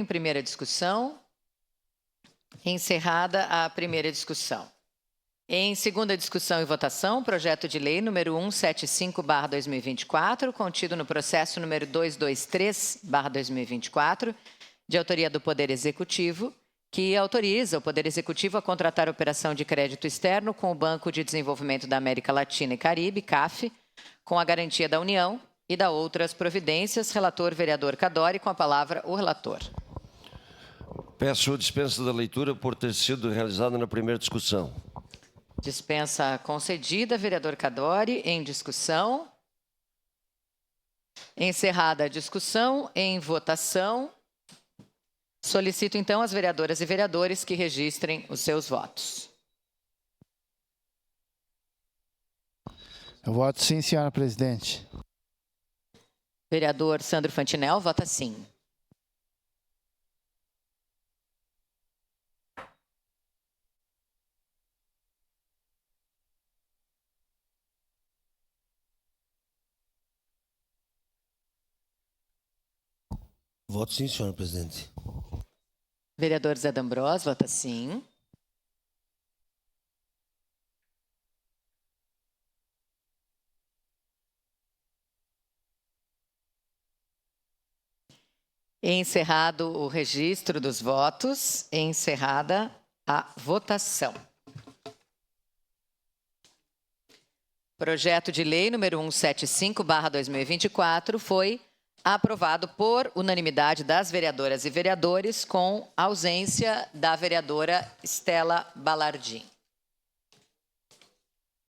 Em primeira discussão. Encerrada a primeira discussão. Em segunda discussão e votação, projeto de lei número 175/2024, contido no processo número 223/2024, de autoria do Poder Executivo, que autoriza o Poder Executivo a contratar operação de crédito externo com o Banco de Desenvolvimento da América Latina e Caribe, CAF, com a garantia da União e da outras providências. Relator, vereador Cadori, com a palavra o relator. Peço dispensa da leitura por ter sido realizada na primeira discussão. Dispensa concedida, vereador Cadori. Em discussão. Encerrada a discussão, em votação. Solicito, então, às vereadoras e vereadores que registrem os seus votos. Eu voto sim, senhora presidente. Vereador Sandro Fantinel vota sim. Voto sim, senhora presidente. Vereador Zé D'Ambrós vota sim. Encerrado o registro dos votos, encerrada a votação. Projeto de lei número 175/2024 foi aprovado por unanimidade das vereadoras e vereadores, com ausência da vereadora Estela Balardim.